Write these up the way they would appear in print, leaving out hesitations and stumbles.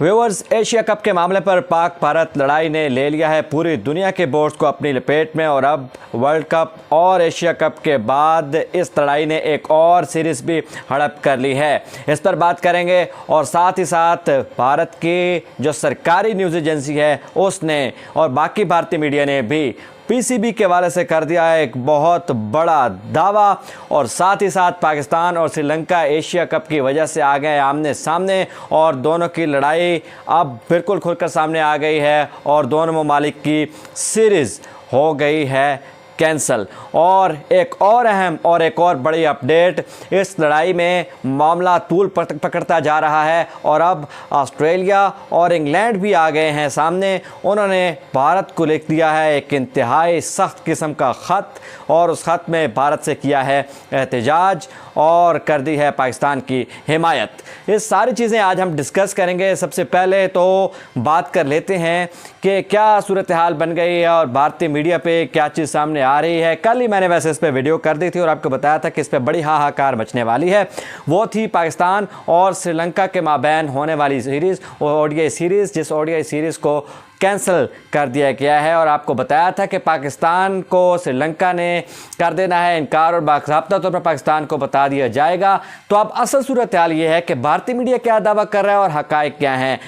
Viewers, Asia cup के मामले पर पाक भारत लड़ाई ने ले लिया है पूरी दुनिया के बोर्ड्स को अपनी लपेट में और अब वर्ल्ड कप और एशिया कप के बाद इस लड़ाई ने एक और सीरीज़ भी हड़प कर ली है। इस पर बात करेंगे और साथ ही साथ भारत की जो सरकारी न्यूज़ एजेंसी है उसने और बाकी भारतीय मीडिया ने भी पीसीबी के हवाले से कर दिया है एक बहुत बड़ा दावा और साथ ही साथ पाकिस्तान और श्रीलंका एशिया कप की वजह से आ गए आमने सामने और दोनों की लड़ाई अब बिल्कुल खुलकर सामने आ गई है और दोनों ममालिक की सीरीज़ हो गई है कैंसल। और एक और अहम और एक और बड़ी अपडेट, इस लड़ाई में मामला तूल पकड़ता जा रहा है और अब ऑस्ट्रेलिया और इंग्लैंड भी आ गए हैं सामने। उन्होंने भारत को लिख दिया है एक इंतहाई सख्त किस्म का ख़त और उस ख़त में भारत से किया है एहतजाज और कर दी है पाकिस्तान की हिमायत। ये सारी चीज़ें आज हम डिस्कस करेंगे। सबसे पहले तो बात कर लेते हैं कि क्या सूरत हाल बन गई है और भारतीय मीडिया पे क्या चीज़ सामने आ रही है। कल ही मैंने वैसे इस पर वीडियो कर दी थी और आपको बताया था कि इस पर बड़ी हाहाकार मचने वाली है। वो थी पाकिस्तान और श्रीलंका के माबैन होने वाली सीरीज़, ओडीआई सीरीज़, जिस ओडीआई सीरीज़ को कैंसिल कर दिया गया है और आपको बताया था कि पाकिस्तान को श्रीलंका ने कर देना है इनकार और बाकाज़ाब्ता तौर पर पाकिस्तान को बता दिया जाएगा। तो अब असल सूरत हाल ये है कि भारतीय मीडिया क्या दावा कर रहा है और हक़ाइक़ क्या हैं।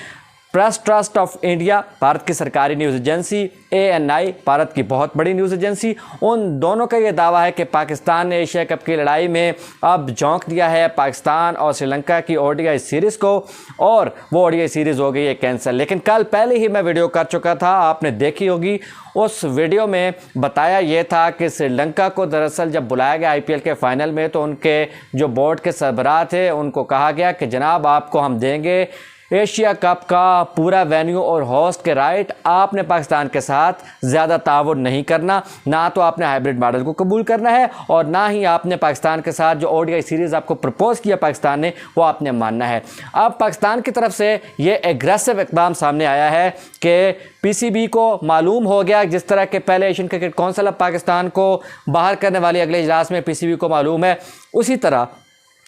Press trust of India, Bharat की सरकारी न्यूज़ एजेंसी, ANI, भारत की बहुत बड़ी न्यूज़ एजेंसी, उन दोनों का ये दावा है कि पाकिस्तान ने एशिया कप की लड़ाई में अब झोंक दिया है पाकिस्तान और श्रीलंका की ओडीआई सीरीज़ को और वो ओडीआई सीरीज़ हो गई है कैंसिल। लेकिन कल पहले ही मैं वीडियो कर चुका था, आपने देखी होगी। उस वीडियो में बताया ये था कि श्रीलंका को दरअसल जब बुलाया गया IPL के फाइनल में तो उनके जो बोर्ड के सरबराह थे उनको कहा गया कि जनाब आपको हम देंगे एशिया कप का पूरा वेन्यू और होस्ट के राइट, आपने पाकिस्तान के साथ ज़्यादा ताउन नहीं करना, ना तो आपने हाइब्रिड मॉडल को कबूल करना है और ना ही आपने पाकिस्तान के साथ जो ओडीआई सीरीज़ आपको प्रपोज किया पाकिस्तान ने वो आपने मानना है। अब पाकिस्तान की तरफ से ये एग्रेसिव इक़दाम सामने आया है कि पीसीबी को मालूम हो गया, जिस तरह के पहले एशियन क्रिकेट काउंसिल अब पाकिस्तान को बाहर करने वाले अगले इजलास में पीसीबी को मालूम है, उसी तरह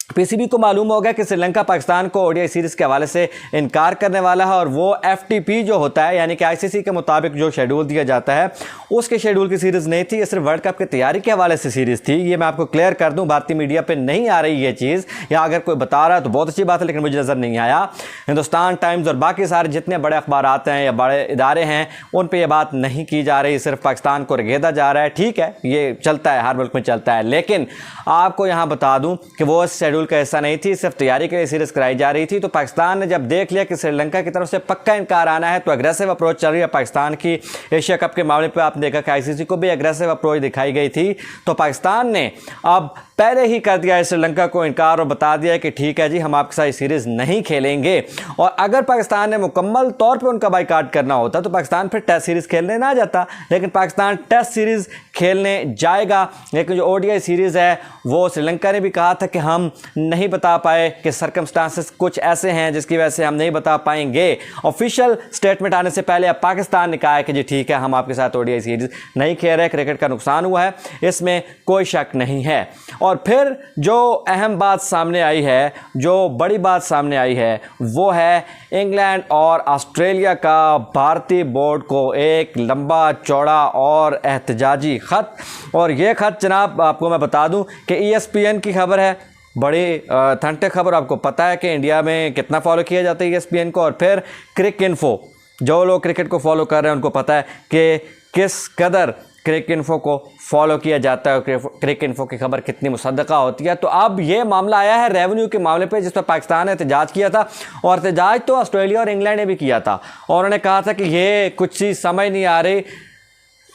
पीसीबी को मालूम हो गया कि श्रीलंका पाकिस्तान को ओडीआई सीरीज़ के हवाले से इनकार करने वाला है और वो FTP जो होता है यानी कि ICC के मुताबिक जो शेड्यूल दिया जाता है उसके शेड्यूल की सीरीज़ नहीं थी, ये सिर्फ वर्ल्ड कप की तैयारी के हवाले से सीरीज़ थी। ये मैं आपको क्लियर कर दूं, भारतीय मीडिया पे नहीं आ रही ये चीज़, या अगर कोई बता रहा है तो बहुत अच्छी बात है, लेकिन मुझे नज़र नहीं आया। हिंदुस्तान टाइम्स और बाकी सारे जितने बड़े अखबार आते हैं या बड़े इदारे हैं उन पर यह बात नहीं की जा रही, सिर्फ पाकिस्तान को रगेदा जा रहा है। ठीक है, ये चलता है, हर मुल्क में चलता है, लेकिन आपको यहाँ बता दूँ कि वो इस शेड्यूल का हिस्सा नहीं थी, सिर्फ तैयारी के लिए सीरीज कराई जा रही थी। तो पाकिस्तान ने जब देख लिया कि श्रीलंका की तरफ से पक्का इनकार आना है तो एग्रेसिव अप्रोच चल रही है पाकिस्तान की। एशिया कप के मामले पर आपने देखा कि ICC को भी एग्रेसिव अप्रोच दिखाई गई थी, तो पाकिस्तान ने अब पहले ही कर दिया है श्रीलंका को इनकार और बता दिया कि ठीक है जी, हम आपके साथ सीरीज़ नहीं खेलेंगे। और अगर पाकिस्तान ने मुकम्मल तौर पे उनका बाइकाट करना होता तो पाकिस्तान फिर टेस्ट सीरीज़ खेलने ना जाता, लेकिन पाकिस्तान टेस्ट सीरीज़ खेलने जाएगा। लेकिन जो ओडीआई सीरीज़ है वो श्रीलंका ने भी कहा था कि हम नहीं बता पाए कि सर्कमस्टांसेस कुछ ऐसे हैं जिसकी वजह से हम नहीं बता पाएंगे। ऑफिशियल स्टेटमेंट आने से पहले अब पाकिस्तान ने कहा है कि जी ठीक है, हम आपके साथ ओडीआई सीरीज़ नहीं खेल रहे, क्रिकेट का नुकसान हुआ है, इसमें कोई शक नहीं है। और फिर जो अहम बात सामने आई है, जो बड़ी बात सामने आई है, वो है इंग्लैंड और ऑस्ट्रेलिया का भारतीय बोर्ड को एक लंबा चौड़ा और एहतजाजी ख़त। और ये ख़त जनाब आपको मैं बता दूं कि ESPN की खबर है, बड़ी थंटे खबर। आपको पता है कि इंडिया में कितना फॉलो किया जाता है ESPN को, और फिर क्रिकइन्फो, जो लोग क्रिकेट को फॉलो कर रहे हैं उनको पता है कि किस कदर क्रिकइन्फो को फॉलो किया जाता है, क्रिकइन्फो की खबर कितनी मुसद्दका होती है। तो अब ये मामला आया है रेवेन्यू के मामले पे, जिस पर पाकिस्तान ने एहतजाज किया था और एहतजाज तो ऑस्ट्रेलिया और इंग्लैंड ने भी किया था और उन्होंने कहा था कि ये कुछ चीज़ समझ नहीं आ रही,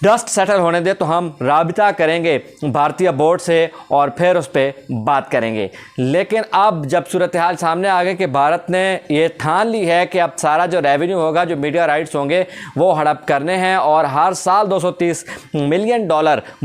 डस्ट सेटल होने दे तो हम राबिता करेंगे भारतीय बोर्ड से और फिर उस पर बात करेंगे। लेकिन अब जब सूरत हाल सामने आ गई कि भारत ने ये ठान ली है कि अब सारा जो रेवेन्यू होगा, जो मीडिया राइट्स होंगे वो हड़प करने हैं और हर साल $230 मिलियन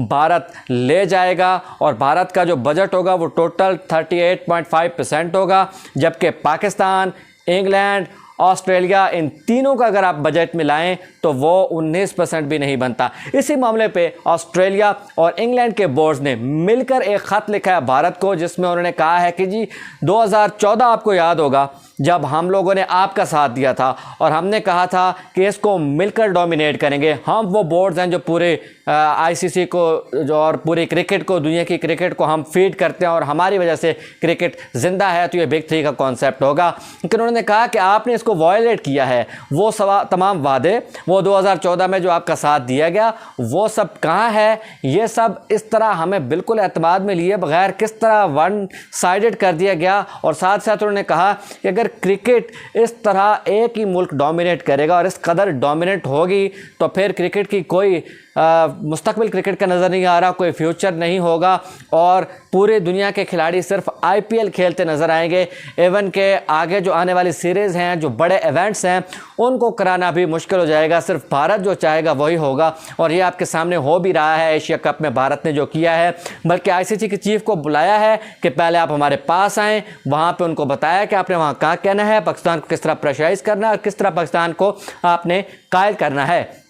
भारत ले जाएगा और भारत का जो बजट होगा वो टोटल 38.5% होगा, जबकि पाकिस्तान, इंग्लैंड, ऑस्ट्रेलिया, इन तीनों का अगर आप बजट मिलाएं तो वो 19% भी नहीं बनता। इसी मामले पे ऑस्ट्रेलिया और इंग्लैंड के बोर्ड्स ने मिलकर एक ख़त लिखा है भारत को, जिसमें उन्होंने कहा है कि जी 2014 आपको याद होगा जब हम लोगों ने आपका साथ दिया था और हमने कहा था कि इसको मिलकर डोमिनेट करेंगे। हम वो बोर्ड्स हैं जो पूरे आईसीसी को जो और पूरे क्रिकेट को, दुनिया की क्रिकेट को हम फीड करते हैं और हमारी वजह से क्रिकेट ज़िंदा है, तो ये बिग थ्री का कॉन्सेप्ट होगा। लेकिन उन्होंने कहा कि आपने इसको वायलेट किया है। वो तमाम वादे, वो 2014 में जो आपका साथ दिया गया, वो सब कहाँ है? ये सब इस तरह हमें बिल्कुल एतमाद में लिए बगैर किस तरह वन साइडेड कर दिया गया। और साथ साथ उन्होंने कहा कि अगर क्रिकेट इस तरह एक ही मुल्क डोमिनेट करेगा और इस कदर डोमिनेट होगी तो फिर क्रिकेट की कोई मुस्तकबिल क्रिकेट का नज़र नहीं आ रहा, कोई फ्यूचर नहीं होगा और पूरे दुनिया के खिलाड़ी सिर्फ आईपीएल खेलते नज़र आएंगे। इवन के आगे जो आने वाली सीरीज़ हैं, जो बड़े इवेंट्स हैं, उनको कराना भी मुश्किल हो जाएगा। सिर्फ भारत जो चाहेगा वही होगा और ये आपके सामने हो भी रहा है। एशिया कप में भारत ने जो किया है, बल्कि आईसीसी के चीफ को बुलाया है कि पहले आप हमारे पास आएँ, वहाँ पर उनको बताया कि आपने वहाँ क्या कहना है, पाकिस्तान को किस तरह प्रेशराइज करना है और किस तरह पाकिस्तान को आपने कायल करना है।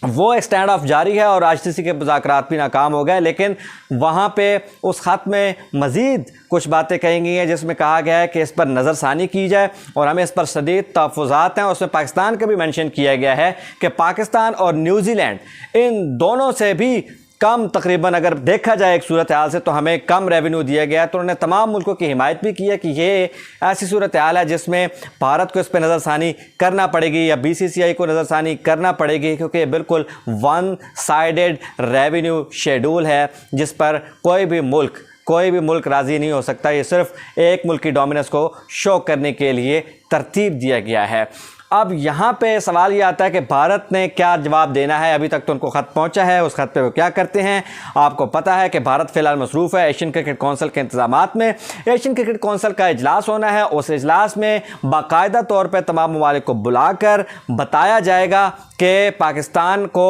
वो एक स्टैंड ऑफ जारी है और आईसीसी के मुज़ाकरात भी नाकाम हो गए। लेकिन वहाँ पे उस ख़त में मज़ीद कुछ बातें कही गई हैं जिसमें कहा गया है कि इस पर नज़रसानी की जाए और हमें इस पर शदीद तहफ़्फ़ुज़ात हैं। उसमें पाकिस्तान का भी मेंशन किया गया है कि पाकिस्तान और न्यूजीलैंड, इन दोनों से भी कम, तकरीबन अगर देखा जाए एक सूरत हाल से, तो हमें कम रेवेन्यू दिया गया है। तो उन्होंने तमाम मुल्कों की हिमायत भी की है कि ये ऐसी सूरत हाल है जिसमें भारत को इस पर नज़रसानी करना पड़ेगी या बीसीसीआई को नज़रसानी करना पड़ेगी, क्योंकि ये बिल्कुल वन साइडेड रेवेन्यू शेड्यूल है जिस पर कोई भी मुल्क राज़ी नहीं हो सकता। ये सिर्फ एक मुल्क की डोमिनेंस को शो करने के लिए तरतीब दिया गया है। अब यहाँ पे सवाल ये आता है कि भारत ने क्या जवाब देना है। अभी तक तो उनको ख़त पहुँचा है, उस ख़त पे वो क्या करते हैं। आपको पता है कि भारत फ़िलहाल मसरूफ़ है एशियन क्रिकेट कौंसिल के इंतज़ामात में। एशियन क्रिकेट कौंसिल का इजलास होना है, उस इजलास में बाकायदा तौर पर तमाम ममालिक को बुलाकर बताया जाएगा कि पाकिस्तान को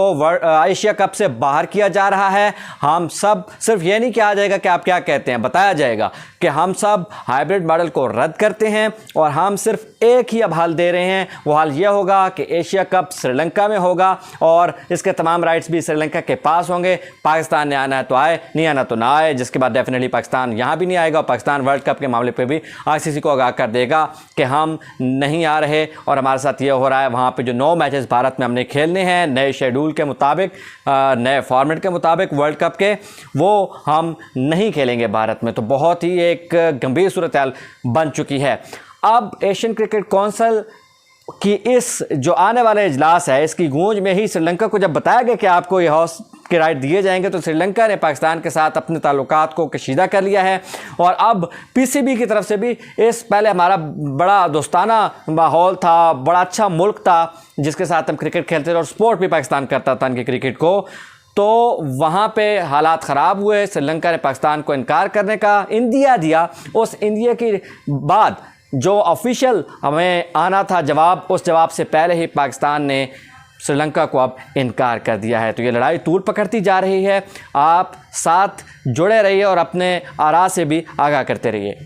एशिया कप से बाहर किया जा रहा है। हम सब, सिर्फ ये नहीं कहा जाएगा कि आप क्या कहते हैं, बताया जाएगा कि हम सब हाइब्रिड मॉडल को रद्द करते हैं और हम सिर्फ एक ही अब हल दे रहे हैं। वो हल यह होगा कि एशिया कप श्रीलंका में होगा और इसके तमाम राइट्स भी श्रीलंका के पास होंगे। पाकिस्तान ने आना है तो आए, नहीं आना तो ना आए, जिसके बाद डेफिनेटली पाकिस्तान यहाँ भी नहीं आएगा और पाकिस्तान वर्ल्ड कप के मामले पे भी आईसीसी को आगाह कर देगा कि हम नहीं आ रहे और हमारे साथ ये हो रहा है। वहाँ पर जो 9 मैचेस भारत में हमने खेलने हैं नए शेड्यूल के मुताबिक, नए फॉर्मेट के मुताबिक वर्ल्ड कप के, वो हम नहीं खेलेंगे भारत में। तो बहुत ही एक गंभीर सूरत हाल बन चुकी है। अब एशियन क्रिकेट कौंसिल कि इस जो आने वाला इजलास है, इसकी गूंज में ही श्रीलंका को जब बताया गया कि आपको ये हाउस के राइट दिए जाएंगे, तो श्रीलंका ने पाकिस्तान के साथ अपने ताल्लुकात को कशीदा कर लिया है। और अब पीसीबी की तरफ से भी पहले हमारा बड़ा दोस्ताना माहौल था, बड़ा अच्छा मुल्क था जिसके साथ हम क्रिकेट खेलते थे और सपोर्ट भी पाकिस्तान करता था उनके क्रिकेट को, तो वहाँ पे हालात ख़राब हुए। श्रीलंका ने पाकिस्तान को इनकार करने का इंदिया दिया। उस इंदिया के बाद जो ऑफिशियल हमें आना था जवाब, उस जवाब से पहले ही पाकिस्तान ने श्रीलंका को अब इनकार कर दिया है। तो ये लड़ाई तूल पकड़ती जा रही है। आप साथ जुड़े रहिए और अपने आरा से भी आगाह करते रहिए।